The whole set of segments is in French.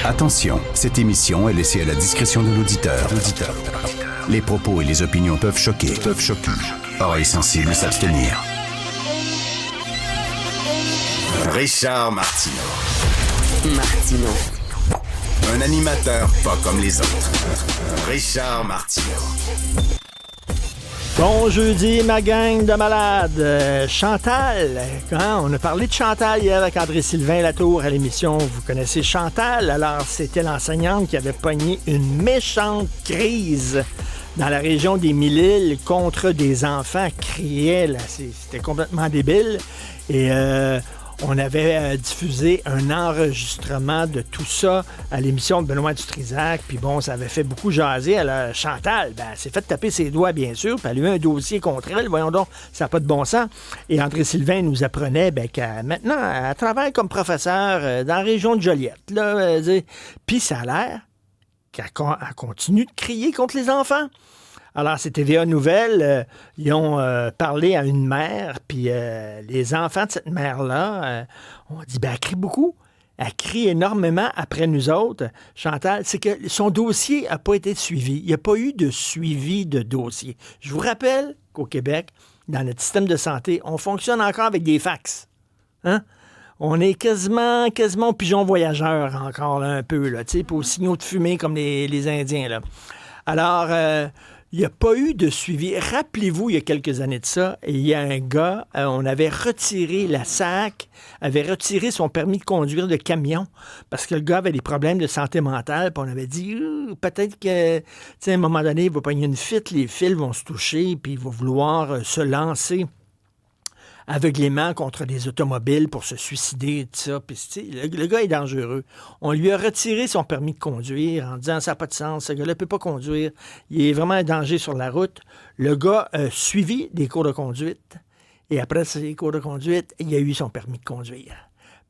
Attention, cette émission est laissée à la discrétion de l'auditeur. Les propos et les opinions peuvent choquer. Oreilles sensibles s'abstenir. Richard Martineau. Un animateur pas comme les autres. Richard Martineau. Bon jeudi, ma gang de malades. Chantal, on a parlé de Chantal hier avec André-Sylvain Latour à l'émission. Vous connaissez Chantal? Alors, c'était l'enseignante qui avait pogné une méchante crise dans la région des Mille-Îles contre des enfants qui criaient. Là. C'était complètement débile. Et on avait diffusé un enregistrement de tout ça à l'émission de Benoît Dutrisac. Puis bon, ça avait fait beaucoup jaser. Alors, Chantal, elle s'est fait taper ses doigts, bien sûr. Puis elle a eu un dossier contre elle. Voyons donc, ça n'a pas de bon sens. Et André-Sylvain nous apprenait qu'elle, maintenant, elle travaille comme professeur dans la région de Joliette. Là, puis ça a l'air qu'elle continue de crier contre les enfants. Alors, c'est TVA Nouvelles, ils ont parlé à une mère, puis les enfants de cette mère-là ont dit, elle crie beaucoup, elle crie énormément après nous autres. Chantal, c'est que son dossier n'a pas été suivi. Il n'y a pas eu de suivi de dossier. Je vous rappelle qu'au Québec, dans notre système de santé, on fonctionne encore avec des fax. Hein? On est quasiment au pigeon voyageur encore, là, un peu, là, puis aux signaux de fumée comme les Indiens, là. Alors, il n'y a pas eu de suivi. Rappelez-vous, il y a quelques années de ça, il y a un gars, on avait retiré, la SAC avait retiré son permis de conduire de camion parce que le gars avait des problèmes de santé mentale. Puis on avait dit, peut-être que, à un moment donné, il va pogner une fuite, les fils vont se toucher, puis il va vouloir se lancer aveuglément contre des automobiles pour se suicider, tout ça. Puis, le gars est dangereux. On lui a retiré son permis de conduire en disant ça n'a pas de sens, ce gars-là ne peut pas conduire. Il est vraiment un danger sur la route. Le gars a suivi des cours de conduite et après ces cours de conduite, il a eu son permis de conduire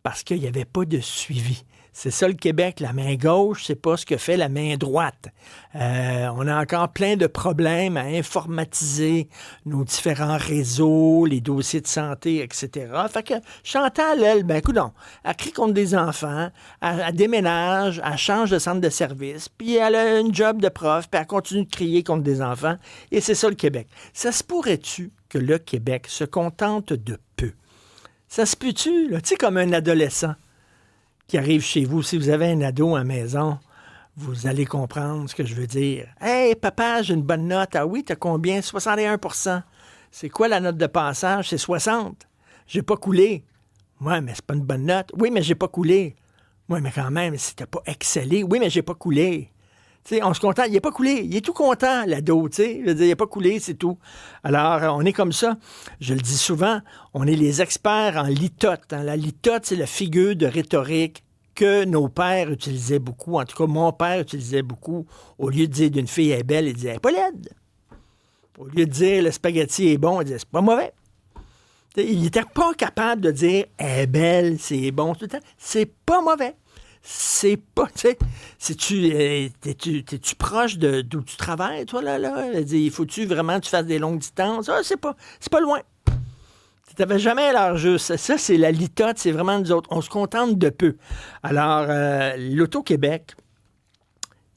parce qu'il n'y avait pas de suivi. C'est ça le Québec, la main gauche, c'est pas ce que fait la main droite. On a encore plein de problèmes à informatiser nos différents réseaux, les dossiers de santé, etc. Fait que Chantal, elle, coudonc, elle crie contre des enfants, elle déménage, elle change de centre de service, puis elle a une job de prof, puis elle continue de crier contre des enfants, et c'est ça le Québec. Ça se pourrait-tu que le Québec se contente de peu? Ça se peut-tu, là? Tu sais, comme un adolescent qui arrive chez vous, si vous avez un ado à la maison, vous allez comprendre ce que je veux dire. « Hey, papa, j'ai une bonne note. Ah oui, t'as combien? 61%. C'est quoi la note de passage? C'est 60. J'ai pas coulé. Ouais, mais c'est pas une bonne note. Oui, mais j'ai pas coulé. Ouais, mais quand même, si t'as pas excellé. Oui, mais j'ai pas coulé. » T'sais, on se contente, il n'est pas coulé. Il est tout content, l'ado, tu sais. Je veux dire, il n'est pas coulé, c'est tout. Alors, on est comme ça. Je le dis souvent, on est les experts en litote. Hein. La litote, c'est la figure de rhétorique que nos pères utilisaient beaucoup. En tout cas, mon père utilisait beaucoup. Au lieu de dire d'une fille elle est belle, il disait « elle est pas laide ». Au lieu de dire « le spaghetti est bon », il disait « c'est pas mauvais ». Il n'était pas capable de dire « elle est belle, c'est bon » tout le temps. C'est pas mauvais. C'est pas, tu sais, t'es-tu proche d'où tu travailles, toi, là? Il faut-tu vraiment que tu fasses des longues distances? Ah, c'est pas loin. Tu n'avais jamais l'heure juste. Ça, c'est la litote, c'est vraiment nous autres. On se contente de peu. Alors, l'Auto-Québec,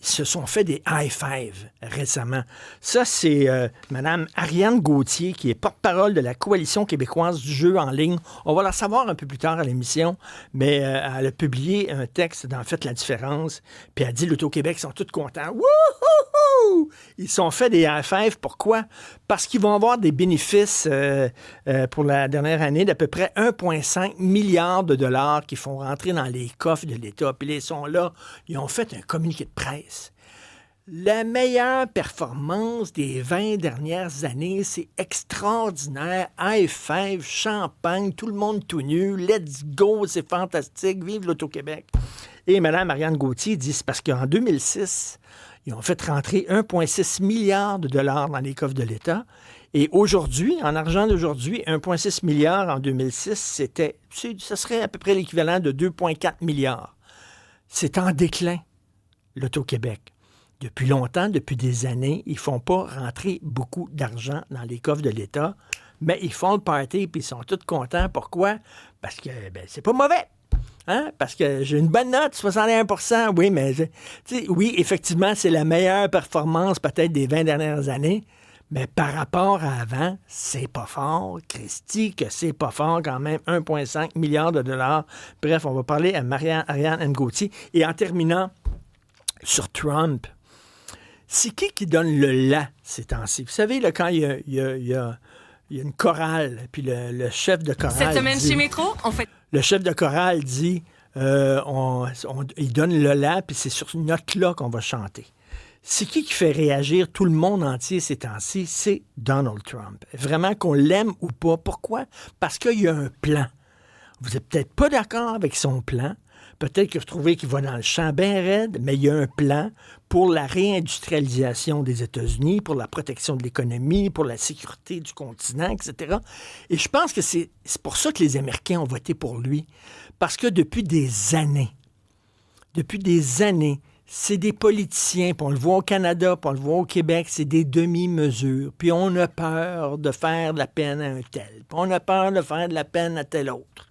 ils se sont fait des high-five récemment. Ça, c'est Mme Ariane Gauthier, qui est porte-parole de la Coalition québécoise du jeu en ligne. On va la savoir un peu plus tard à l'émission, mais elle a publié un texte dans Faites la différence, puis elle dit l'Auto-Québec, ils sont tous contents. Wouhou! Ils se sont fait des high-five. Pourquoi? Parce qu'ils vont avoir des bénéfices pour la dernière année d'à peu près 1,5 milliard de dollars qui font rentrer dans les coffres de l'État. Puis ils sont là, ils ont fait un communiqué de presse. La meilleure performance des 20 dernières années, c'est extraordinaire. High five, champagne, tout le monde tout nu. Let's go, c'est fantastique. Vive l'Auto-Québec. Et Mme Ariane Gauthier dit c'est parce qu'en 2006, ils ont fait rentrer 1,6 milliard de dollars dans les coffres de l'État. Et aujourd'hui, en argent d'aujourd'hui, 1,6 milliard en 2006, ça serait à peu près l'équivalent de 2,4 milliards. C'est en déclin. L'Auto-Québec. Depuis longtemps, depuis des années, ils ne font pas rentrer beaucoup d'argent dans les coffres de l'État, mais ils font le party et ils sont tous contents. Pourquoi? Parce que c'est pas mauvais. Hein? Parce que j'ai une bonne note, 61%. Oui, mais oui, effectivement, c'est la meilleure performance peut-être des 20 dernières années. Mais par rapport à avant, c'est pas fort. Christy, que c'est pas fort quand même. 1,5 milliard de dollars. Bref, on va parler à Ariane M. Gauthier. Et en terminant sur Trump, c'est qui donne le là ces temps-ci? Vous savez, là, quand il y a une chorale, puis le chef de chorale Cette semaine dit, chez Métro, on fait... Le chef de chorale dit, il donne le là, puis c'est sur une note-là qu'on va chanter. C'est qui fait réagir tout le monde entier ces temps-ci? C'est Donald Trump. Vraiment, qu'on l'aime ou pas. Pourquoi? Parce qu'il y a un plan. Vous n'êtes peut-être pas d'accord avec son plan. Peut-être que vous trouvez qu'il va dans le champ bien raide, mais il y a un plan pour la réindustrialisation des États-Unis, pour la protection de l'économie, pour la sécurité du continent, etc. Et je pense que c'est pour ça que les Américains ont voté pour lui. Parce que depuis des années, c'est des politiciens, puis on le voit au Canada, puis on le voit au Québec, c'est des demi-mesures. Puis on a peur de faire de la peine à un tel, puis on a peur de faire de la peine à tel autre.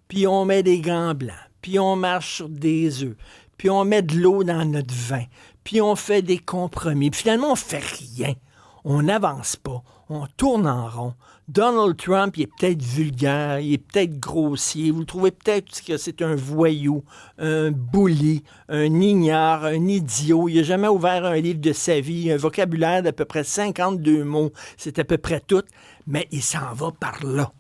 Puis on met des gants blancs, puis on marche sur des œufs, puis on met de l'eau dans notre vin, puis on fait des compromis. Puis finalement, on fait rien. On n'avance pas. On tourne en rond. Donald Trump, il est peut-être vulgaire, il est peut-être grossier. Vous le trouvez peut-être que c'est un voyou, un bully, un ignare, un idiot. Il n'a jamais ouvert un livre de sa vie, un vocabulaire d'à peu près 52 mots. C'est à peu près tout. Mais il s'en va par là.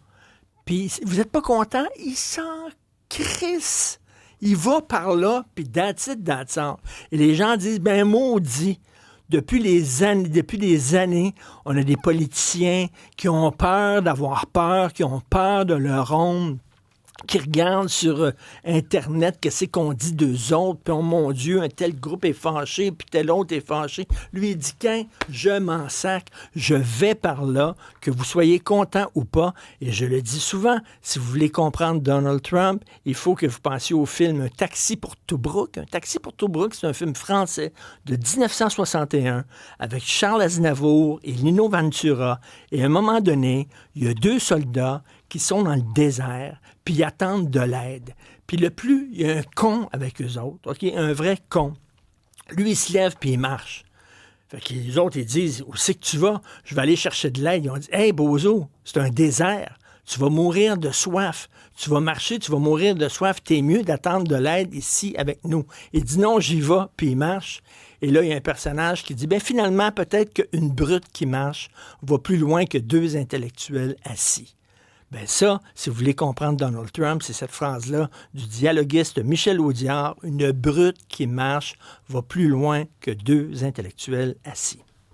Puis, vous n'êtes pas content? Il s'en crisse. Il va par là, puis that's it. Et les gens disent, ben maudit. Depuis des années, on a des politiciens qui ont peur d'avoir peur, qui ont peur de leur honte, qui regardent sur Internet qu'est-ce qu'on dit d'eux autres, puis oh mon Dieu, un tel groupe est fâché, puis tel autre est fâché. Lui, il dit je m'en sac, je vais par là, que vous soyez content ou pas. Et je le dis souvent, si vous voulez comprendre Donald Trump, il faut que vous pensiez au film Un taxi pour Tobruk. Un taxi pour Tobruk, c'est un film français de 1961 avec Charles Aznavour et Lino Ventura. Et à un moment donné, il y a 2 soldats qui sont dans le désert, puis ils attendent de l'aide. Puis il y a un con avec eux autres, OK? Un vrai con. Lui, il se lève, puis il marche. Fait que les autres, ils disent, où c'est que tu vas? Je vais aller chercher de l'aide. Ils ont dit, hey, bozo, c'est un désert. Tu vas mourir de soif. Tu vas marcher, tu vas mourir de soif. T'es mieux d'attendre de l'aide ici avec nous. Il dit, non, j'y vais, puis il marche. Et là, il y a un personnage qui dit, finalement, peut-être qu'une brute qui marche va plus loin que 2 intellectuels assis. Ça, si vous voulez comprendre Donald Trump, c'est cette phrase-là du dialoguiste Michel Audiard, une brute qui marche va plus loin que 2 intellectuels assis.